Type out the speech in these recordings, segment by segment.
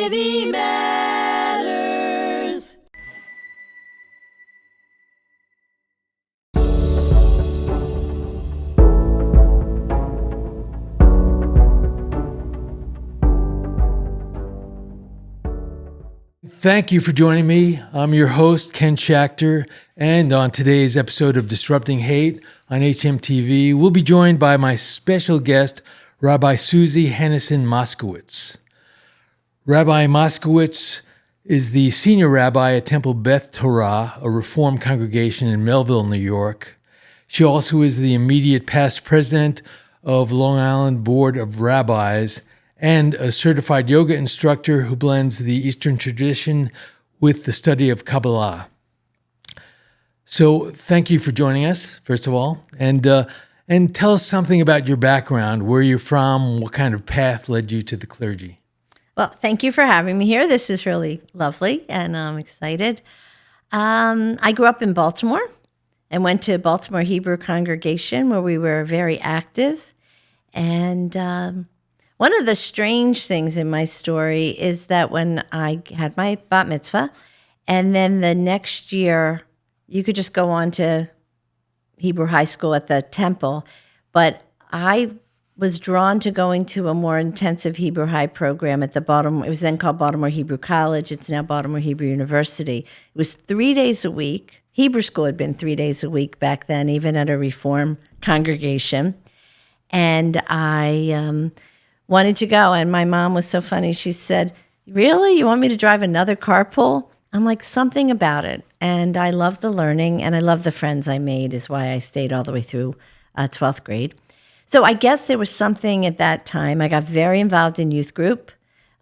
Unity Matters. Thank you for joining me. I'm your host, Ken Schachter, and on today's episode of Disrupting Hate on hmTv, we'll be joined by my special guest, Rabbi Susie Moskowitz. Rabbi Moskowitz is the senior rabbi at Temple Beth Torah, a Reform congregation in Melville, New York. She also is the immediate past president of Long Island Board of Rabbis and a certified yoga instructor who blends the Eastern tradition with the study of Kabbalah. So thank you for joining us, first of all, and tell us something about your background, where you're from, what kind of path led you to the clergy. Well, thank you for having me here. This is really lovely, and I'm excited. I grew up in Baltimore and went to Baltimore Hebrew congregation where we were very active. And one of the strange things in my story is that when I had my bat mitzvah, and then the next year, you could just go on to Hebrew high school at the temple, but I was drawn to going to a more intensive Hebrew high program at the Baltimore. It was then called Baltimore Hebrew College. It's now Baltimore Hebrew University. It was 3 days a week. Hebrew school had been 3 days a week back then, even at a Reform congregation. And I wanted to go. And my mom was so funny. She said, "Really? You want me to drive another carpool?" I'm like, something about it. And I love the learning, and I love the friends I made is why I stayed all the way through 12th grade. So I guess there was something at that time. I got very involved in youth group.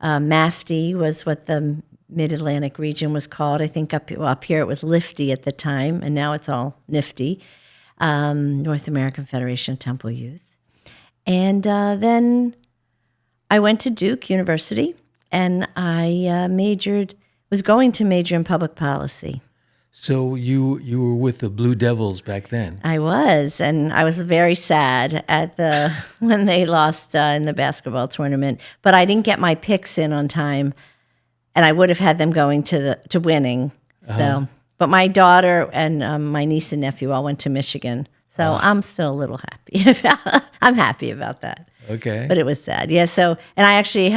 MAFTI was what the Mid-Atlantic region was called. I think up here it was LIFTY at the time, and now it's all NIFTY, North American Federation of Temple Youth. And then I went to Duke University, and I was going to major in public policy. So you were with the Blue Devils back then. I was, and I was very sad at when they lost in the basketball tournament. But I didn't get my picks in on time, and I would have had them going to winning. So, but my daughter and my niece and nephew all went to Michigan, so I'm still a little happy. I'm happy about that. Okay, but it was sad. Yeah. So, and I actually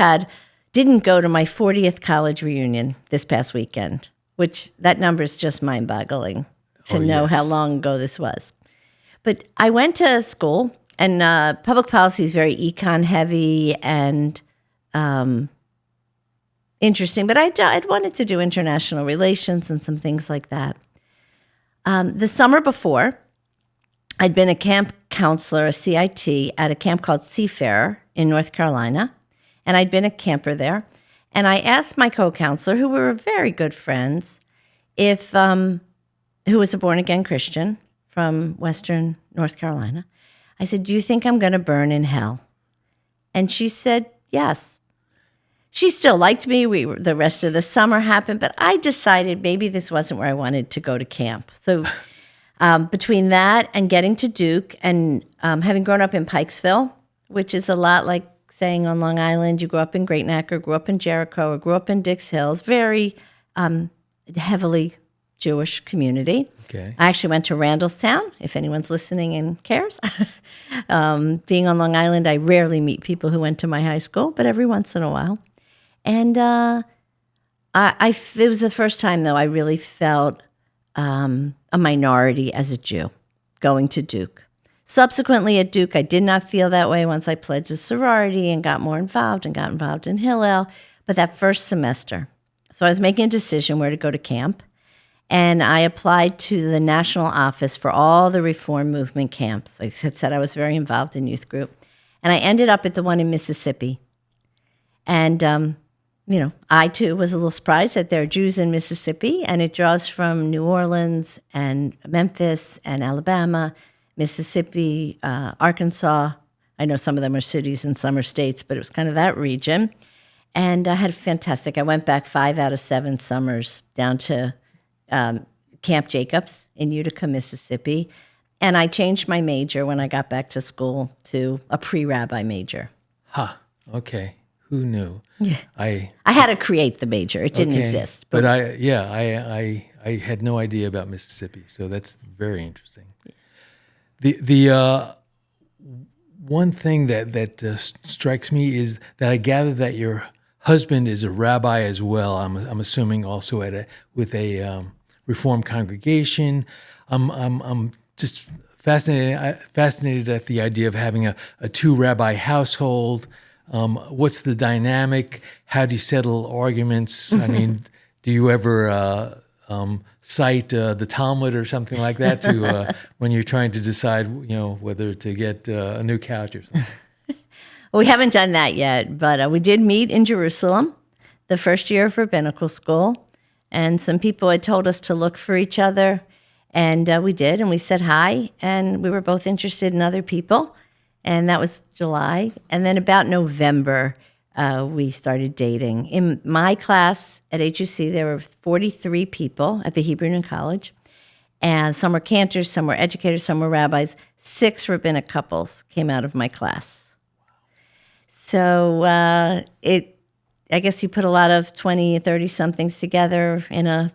didn't go to my 40th college reunion this past weekend, which that number is just mind-boggling to know how long ago this was. But I went to school, and public policy is very econ-heavy and interesting, but I'd wanted to do international relations and some things like that. The summer before, I'd been a camp counselor, a CIT, at a camp called Seafarer in North Carolina. And I'd been a camper there. And I asked my co-counselor, who were very good friends, who was a born-again Christian from Western North Carolina. I said, "Do you think I'm going to burn in hell?" And she said, "Yes." She still liked me. The rest of the summer happened, but I decided maybe this wasn't where I wanted to go to camp. So between that and getting to Duke and having grown up in Pikesville, which is a lot like saying on Long Island, you grew up in Great Neck or grew up in Jericho or grew up in Dix Hills, very heavily Jewish community. Okay. I actually went to Randallstown, if anyone's listening and cares. Being on Long Island, I rarely meet people who went to my high school, but every once in a while. And it was the first time, though, I really felt a minority as a Jew going to Duke. Subsequently at Duke, I did not feel that way once I pledged a sorority and got more involved and got involved in Hillel. But that first semester, so I was making a decision where to go to camp, and I applied to the national office for all the Reform movement camps. I had said I was very involved in youth group, and I ended up at the one in Mississippi. And, I too was a little surprised that there are Jews in Mississippi, and it draws from New Orleans and Memphis and Alabama, Mississippi, Arkansas. I know some of them are cities and some are states, but it was kind of that region. And I had fantastic. I went back 5 out of 7 summers down to Camp Jacobs in Utica, Mississippi. And I changed my major when I got back to school to a pre-rabbi major. Okay. Who knew? Yeah. I I had to create the major. It didn't okay. exist. But I had no idea about Mississippi, so that's very interesting. The one thing that strikes me is that I gather that your husband is a rabbi as well. I'm assuming also with a Reformed congregation. I'm just fascinated at the idea of having a two-rabbi household. What's the dynamic? How do you settle arguments? I mean, do you ever cite the Talmud or something like that to when you're trying to decide, whether to get a new couch or something? Well, we haven't done that yet, but we did meet in Jerusalem the first year of rabbinical school, and some people had told us to look for each other, and we did, and we said hi, and we were both interested in other people, and that was July, and then about November, we started dating. In my class at HUC, there were 43 people at the Hebrew Union College, and some were cantors, some were educators, some were rabbis. 6 rabbinic couples came out of my class. So I guess you put a lot of 20, 30-somethings together in a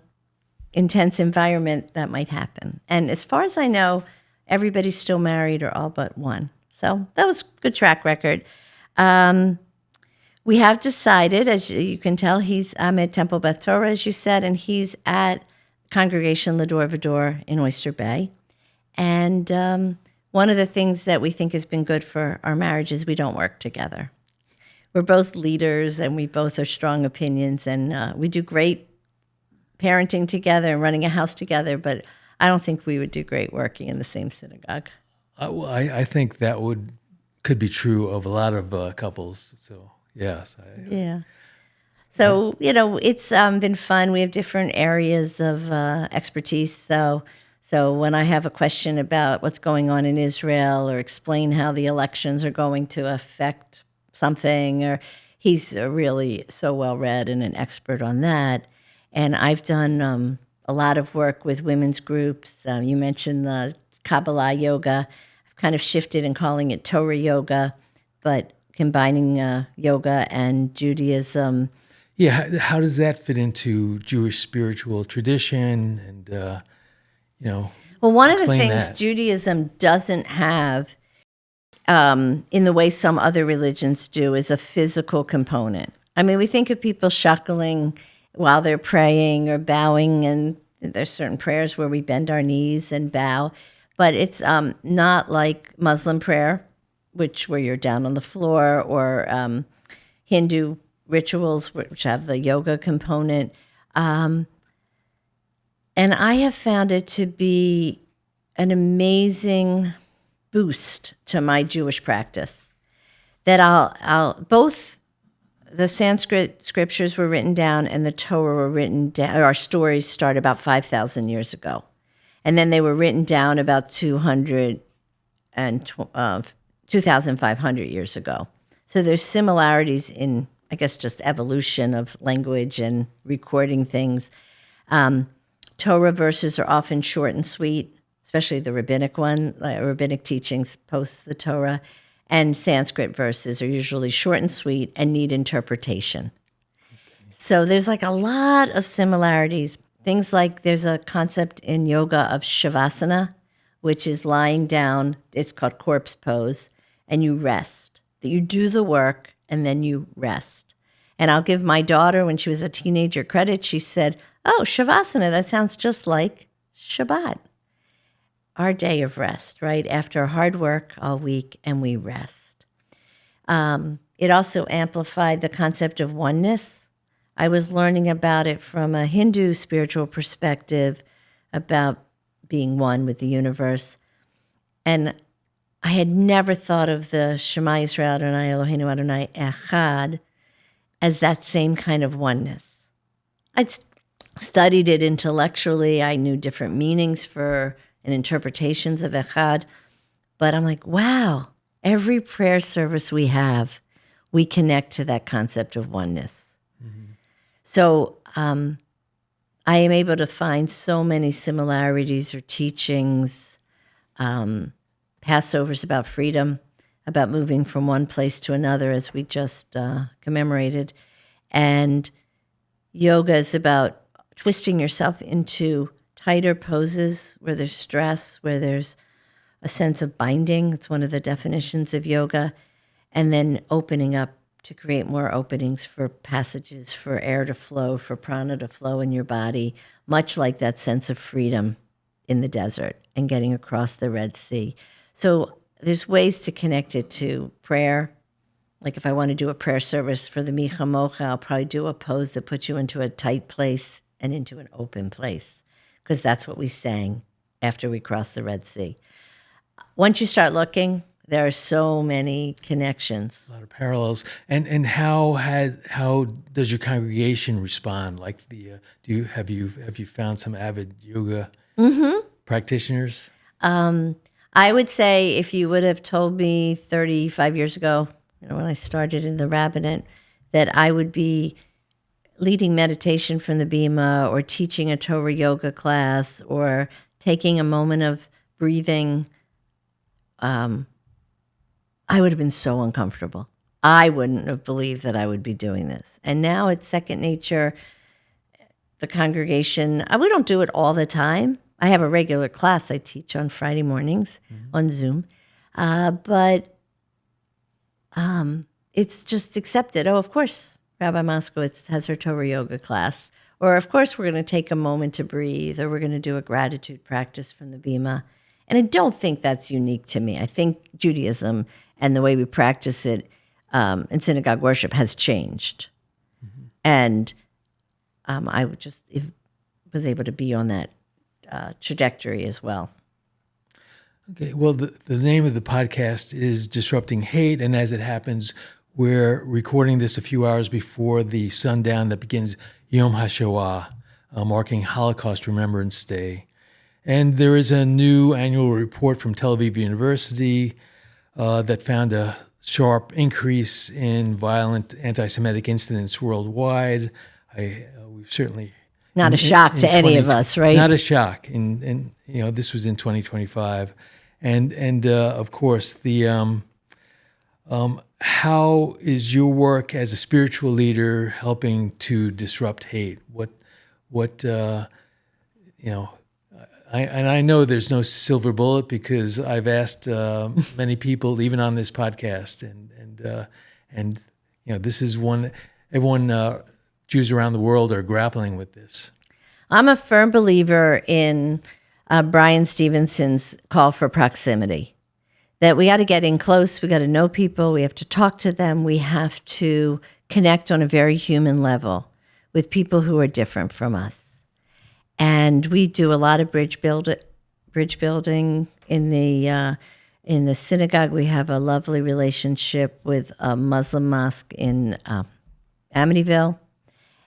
intense environment, that might happen. And as far as I know, everybody's still married or all but one. So that was a good track record. We have decided, as you can tell, I'm at Temple Beth Torah, as you said, and he's at Congregation Lador Vador in Oyster Bay. And one of the things that we think has been good for our marriage is we don't work together. We're both leaders, and we both are strong opinions, and we do great parenting together and running a house together, but I don't think we would do great working in the same synagogue. I think that could be true of a lot of couples. So yes. Yeah. So it's been fun. We have different areas of expertise, though. So when I have a question about what's going on in Israel or explain how the elections are going to affect something, or he's really so well read and an expert on that. And I've done a lot of work with women's groups. You mentioned the Kabbalah yoga. I've kind of shifted and calling it Torah yoga, but combining yoga and Judaism. Yeah, how does that fit into Jewish spiritual tradition? And well, one of the explain things that. Judaism doesn't have, in the way some other religions do, is a physical component. I mean, we think of people shuckling while they're praying or bowing, and there's certain prayers where we bend our knees and bow, but it's not like Muslim prayer, where you're down on the floor, or Hindu rituals, which have the yoga component. And I have found it to be an amazing boost to my Jewish practice. That I'll both the Sanskrit scriptures were written down and the Torah were written down. Our stories start about 5,000 years ago, and then they were written down about 2,500 years ago. So there's similarities in, I guess, just evolution of language and recording things. Torah verses are often short and sweet, especially the rabbinic rabbinic teachings post the Torah. And Sanskrit verses are usually short and sweet and need interpretation. Okay. So there's like a lot of similarities. Things like there's a concept in yoga of shavasana, which is lying down. It's called corpse pose, and you rest. That you do the work and then you rest. And I'll give my daughter, when she was a teenager, credit. She said, "Oh, shavasana, that sounds just like Shabbat." Our day of rest, right? After hard work all week, and we rest. It also amplified the concept of oneness. I was learning about it from a Hindu spiritual perspective, about being one with the universe. And I had never thought of the Shema Yisrael Adonai Eloheinu Adonai Echad as that same kind of oneness. I'd studied it intellectually. I knew different meanings for and interpretations of Echad, but I'm like, wow, every prayer service we have, we connect to that concept of oneness. Mm-hmm. So I am able to find so many similarities or teachings. Passover's about freedom. about moving from one place to another, as we just commemorated. And yoga is about twisting yourself into tighter poses where there's stress, where there's a sense of binding. It's one of the definitions of yoga. And then opening up to create more openings for passages, for air to flow, for prana to flow in your body, much like that sense of freedom in the desert and getting across the Red Sea. So there's ways to connect it to prayer. Like if I want to do a prayer service for the Micha Mocha, I'll probably do a pose that puts you into a tight place and into an open place, because that's what we sang after we crossed the Red Sea. Once you start looking, there are so many connections. A lot of parallels. And how does your congregation respond? Like have you found some avid yoga practitioners? I would say if you would have told me 35 years ago, when I started in the rabbinate, that I would be leading meditation from the Bima or teaching a Torah yoga class or taking a moment of breathing, I would have been so uncomfortable. I wouldn't have believed that I would be doing this. And now it's second nature. The congregation, we don't do it all the time. I have a regular class I teach on Friday mornings on Zoom. But it's just accepted. Oh, of course, Rabbi Moskowitz has her Torah yoga class. Or, of course, we're going to take a moment to breathe, or we're going to do a gratitude practice from the Bima. And I don't think that's unique to me. I think Judaism and the way we practice it in synagogue worship has changed. And I was able to be on that trajectory as well. Okay, well, the name of the podcast is Disrupting Hate, and as it happens, we're recording this a few hours before the sundown that begins Yom HaShoah, marking Holocaust Remembrance Day. And there is a new annual report from Tel Aviv University that found a sharp increase in violent anti-Semitic incidents worldwide. We've certainly not a shock to any of us, right? Not a shock. And this was in 2025, and of course the how is your work as a spiritual leader helping to disrupt hate? I know there's no silver bullet because I've asked many people, even on this podcast, and this is one everyone Jews around the world are grappling with this. I'm a firm believer in Bryan Stevenson's call for proximity. That we got to get in close, we got to know people, we have to talk to them, we have to connect on a very human level with people who are different from us. And we do a lot of bridge building in the synagogue. We have a lovely relationship with a Muslim mosque in Amityville,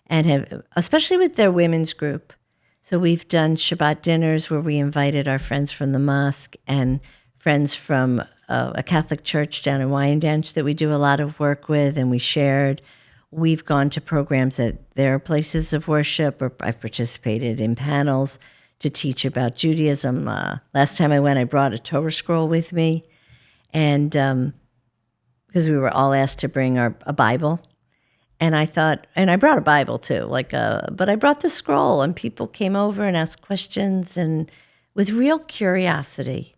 and have, especially with their women's group. So we've done Shabbat dinners where we invited our friends from the mosque and friends from a Catholic church down in Wyandanch that we do a lot of work with, and we shared. We've gone to programs at their places of worship, or I've participated in panels to teach about Judaism. Last time I went, I brought a Torah scroll with me, and because we were all asked to bring a Bible. And I thought, and I brought a Bible too, but I brought the scroll, and people came over and asked questions, and with real curiosity,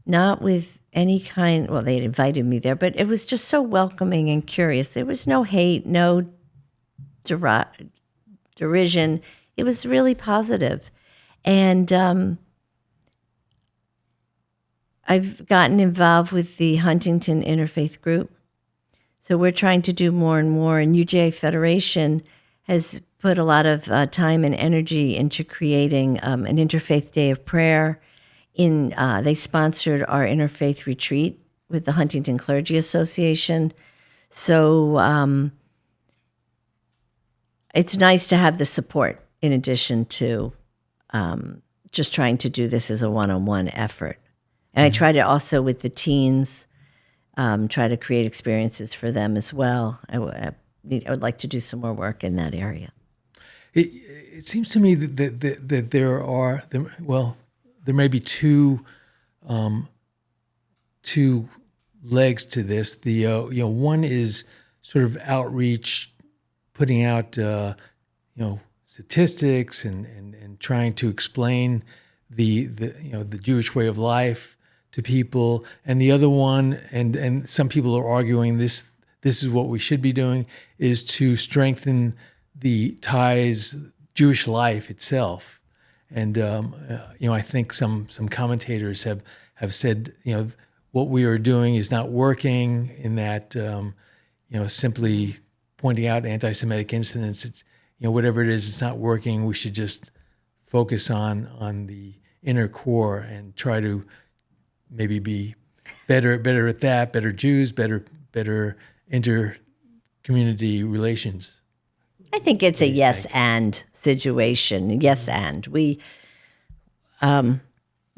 not with any kind, well, they had invited me there, but it was just so welcoming and curious. There was no hate, no derision. It was really positive. And I've gotten involved with the Huntington Interfaith group. So we're trying to do more and more, and UJA Federation has put a lot of time and energy into creating an Interfaith Day of Prayer. They sponsored our Interfaith Retreat with the Huntington Clergy Association. So it's nice to have the support in addition to just trying to do this as a one-on-one effort. And I try to also, with the teens, try to create experiences for them as well. I would like to do some more work in that area. It seems to me that there may be two legs to this. One is sort of outreach, putting out statistics and trying to explain the Jewish way of life to people. And the other one, and some people are arguing this is what we should be doing, is to strengthen the ties, Jewish life itself. And I think some commentators have said what we are doing is not working, in that simply pointing out anti-Semitic incidents, it's whatever it is, it's not working. We should just focus on the inner core and try to maybe be better at that, better Jews, better inter-community relations. I think it's a yes and situation. Yes and. We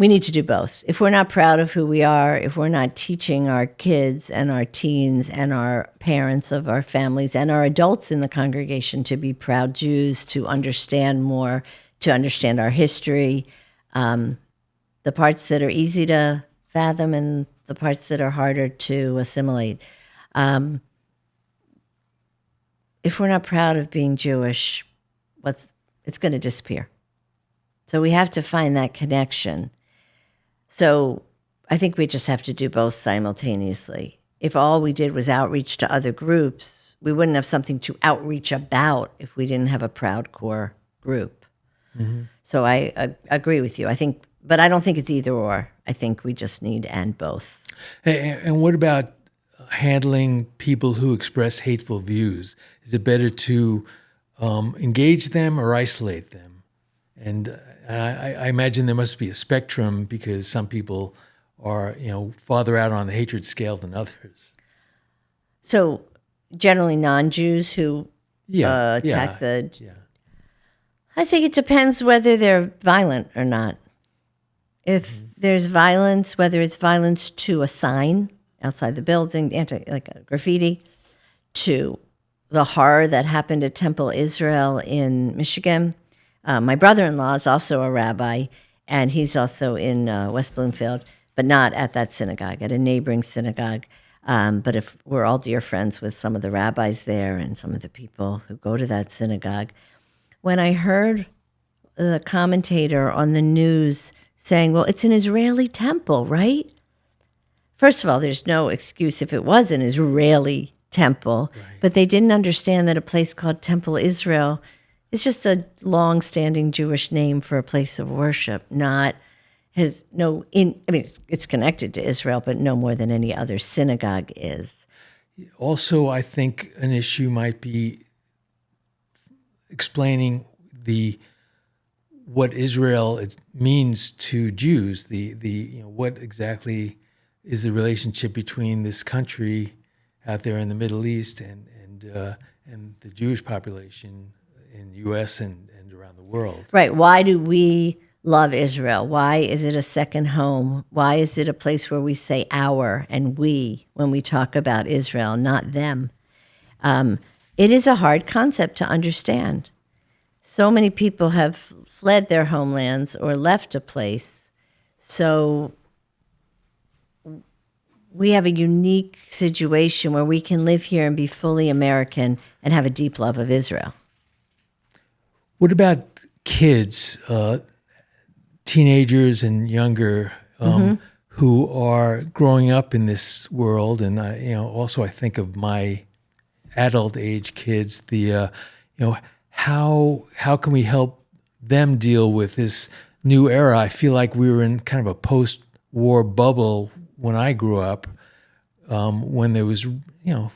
need to do both. If we're not proud of who we are, if we're not teaching our kids and our teens and our parents of our families and our adults in the congregation to be proud Jews, to understand more, to understand our history, the parts that are easy to fathom and the parts that are harder to assimilate. If we're not proud of being Jewish, it's going to disappear. So we have to find that connection. So I think we just have to do both simultaneously. If all we did was outreach to other groups, we wouldn't have something to outreach about if we didn't have a proud core group. Mm-hmm. So I agree with you. But I don't think it's either or. I think we just need and both. And what about handling people who express hateful views? Is it better to engage them or isolate them? And I imagine there must be a spectrum, because some people are farther out on the hatred scale than others. So generally non-Jews who attack the... Yeah. I think it depends whether they're violent or not. If there's violence, whether it's violence to a sign outside the building, like a graffiti, to the horror that happened at Temple Israel in Michigan. My brother-in-law is also a rabbi, and he's also in West Bloomfield, but not at that synagogue, at a neighboring synagogue. But if we're all dear friends with some of the rabbis there and some of the people who go to that synagogue. When I heard the commentator on the news saying, well, it's an Israeli temple, right? First of all, there's no excuse if it was an Israeli temple, right. But they didn't understand that a place called Temple Israel is just a long-standing Jewish name for a place of worship, it's connected to Israel, but no more than any other synagogue is. Also, I think an issue might be explaining what Israel means to Jews. What exactly is the relationship between this country out there in the Middle East and the Jewish population in the U.S. and around the world. Right. Why do we love Israel? Why is it a second home? Why is it a place where we say our and we when we talk about Israel, not them? It is a hard concept to understand. So many people have fled their homelands or left a place. So we have a unique situation where we can live here and be fully American and have a deep love of Israel. What about kids, teenagers and younger, who are growing up in this world? And also I think of my adult age kids. How can we help them deal with this new era? I feel like we were in kind of a post-war bubble when I grew up, when there was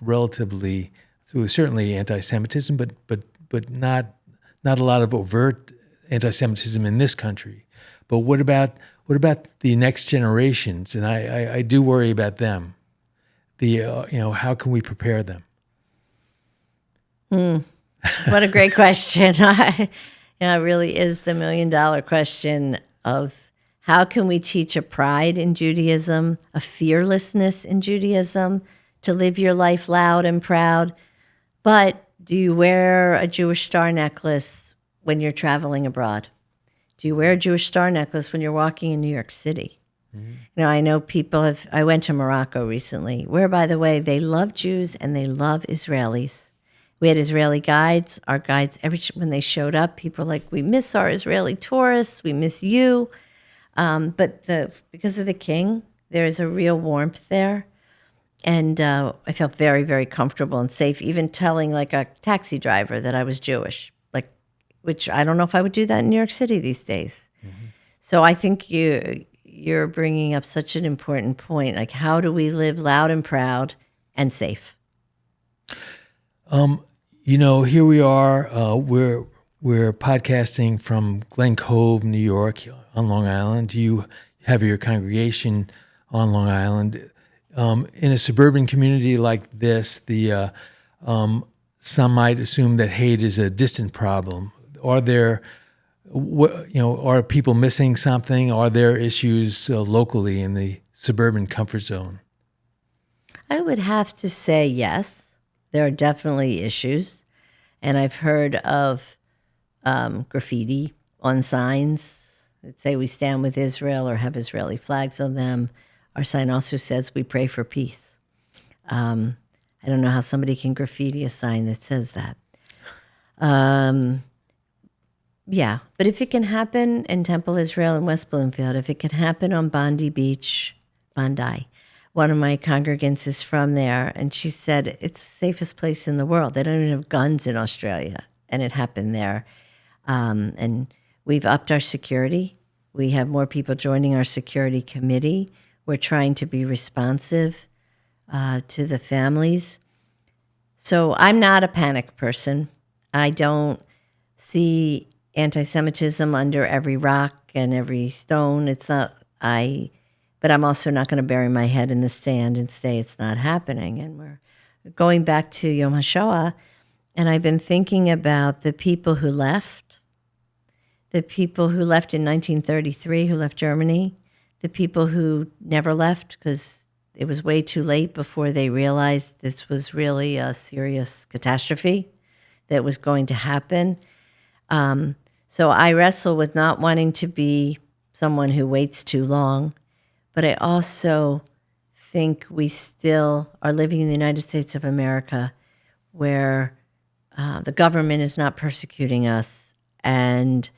relatively, there was certainly anti-Semitism, but not a lot of overt anti-Semitism in this country. But what about the next generations? And I do worry about them. How can we prepare them? What a great question. It really is the $1 million question of how can we teach a pride in Judaism, a fearlessness in Judaism, to live your life loud and proud. But do you wear a Jewish star necklace when you're traveling abroad? Do you wear a Jewish star necklace when you're walking in New York City? I know I went to Morocco recently, where, by the way, they love Jews and they love Israelis. We had Israeli guides. Our guides, when they showed up, people were like, we miss our Israeli tourists. We miss you. But because of the king, there is a real warmth there. And I felt very, very comfortable and safe, even telling like a taxi driver that I was Jewish, which I don't know if I would do that in New York City these days. So I think you're bringing up such an important point. Like, how do we live loud and proud and safe? Here we are. We're podcasting from Glen Cove, New York, on Long Island. You have your congregation on Long Island. In a suburban community like this, some might assume that hate is a distant problem. Are people missing something? Are there issues locally in the suburban comfort zone? I would have to say yes. There are definitely issues. And I've heard of graffiti on signs that say we stand with Israel or have Israeli flags on them. Our sign also says we pray for peace. I don't know how somebody can graffiti a sign that says that. Yeah, but if it can happen in Temple Israel in West Bloomfield, if it can happen on Bondi Beach, Bondi, one of my congregants is from there, and she said it's the safest place in the world. They don't even have guns in Australia, and it happened there. And we've upped our security. We have more people joining our security committee. We're trying to be responsive to the families. So I'm not a panic person. I don't see anti-Semitism under every rock and every stone. But I'm also not going to bury my head in the sand and say it's not happening. And we're going back to Yom HaShoah, and I've been thinking about the people who left in 1933, who left Germany, the people who never left because it was way too late before they realized this was really a serious catastrophe that was going to happen. So I wrestle with not wanting to be someone who waits too long, but I also think we still are living in the United States of America where the government is not persecuting us, and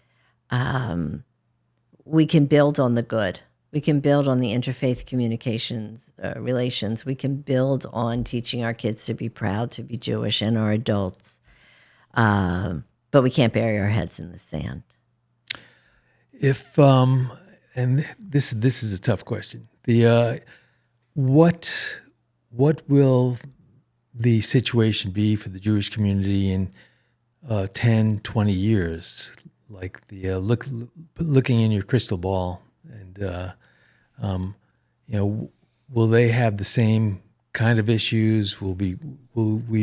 we can build on the good. We can build on the interfaith communications relations. We can build on teaching our kids to be proud to be Jewish and our adults. But we can't bury our heads in the sand. And this is a tough question. What will the situation be for the Jewish community in 10, 20 years? Like looking in your crystal ball, and will they have the same kind of issues? Will we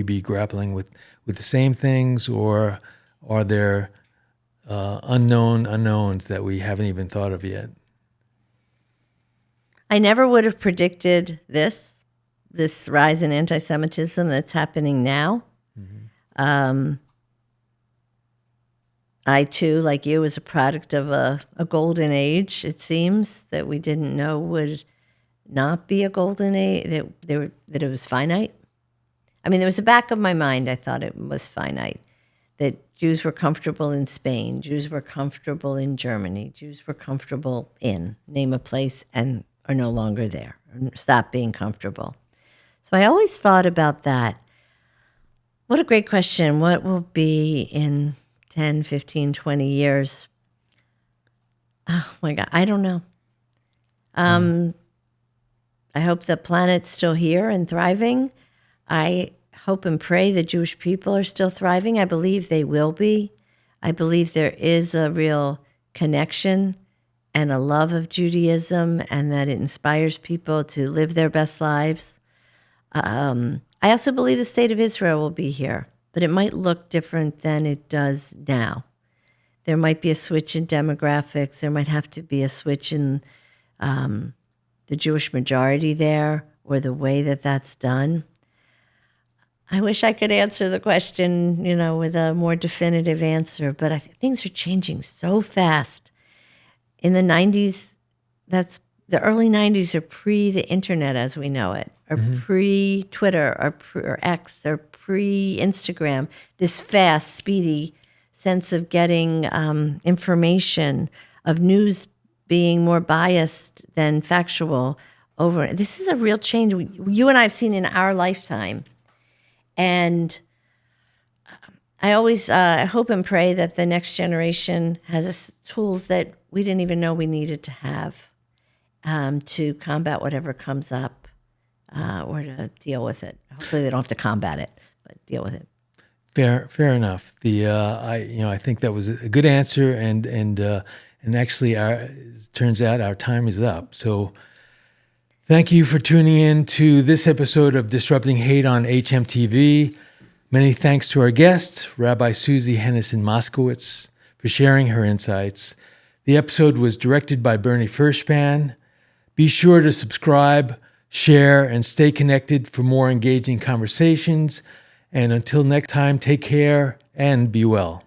be grappling with the same things, or are there unknown unknowns that we haven't even thought of yet? I never would have predicted this rise in anti-Semitism that's happening now. Mm-hmm. I, too, like you, was a product of a golden age, it seems, that we didn't know would not be a golden age, that it was finite. I mean, there was the back of my mind, I thought it was finite, that Jews were comfortable in Spain, Jews were comfortable in Germany, Jews were comfortable in, name a place, and are no longer there, or stop being comfortable. So I always thought about that. What a great question. What will be in 10, 15, 20 years? Oh my God, I don't know. I hope the planet's still here and thriving. I hope and pray the Jewish people are still thriving. I believe they will be. I believe there is a real connection and a love of Judaism, and that it inspires people to live their best lives. I also believe the state of Israel will be here, but it might look different than it does now. There might be a switch in demographics. There might have to be a switch in the Jewish majority there, or the way that that's done. I wish I could answer the question, with a more definitive answer, but things are changing so fast. In the 90s, that's the early 90s are pre the internet as we know it, or pre Twitter, or X, or pre Instagram. This fast, speedy sense of getting information, of news being more biased than factual. This is a real change you and I have seen in our lifetime, and I always hope and pray that the next generation has tools that we didn't even know we needed to have to combat whatever comes up or to deal with it. Hopefully, they don't have to combat it, but deal with it. Fair enough. I think that was a good answer, and actually, it turns out our time is up. So, thank you for tuning in to this episode of Disrupting Hate on hmTV. Many thanks to our guest, Rabbi Susie Moskowitz, for sharing her insights. The episode was directed by Bernie Furshpan. Be sure to subscribe, share, and stay connected for more engaging conversations. And until next time, take care and be well.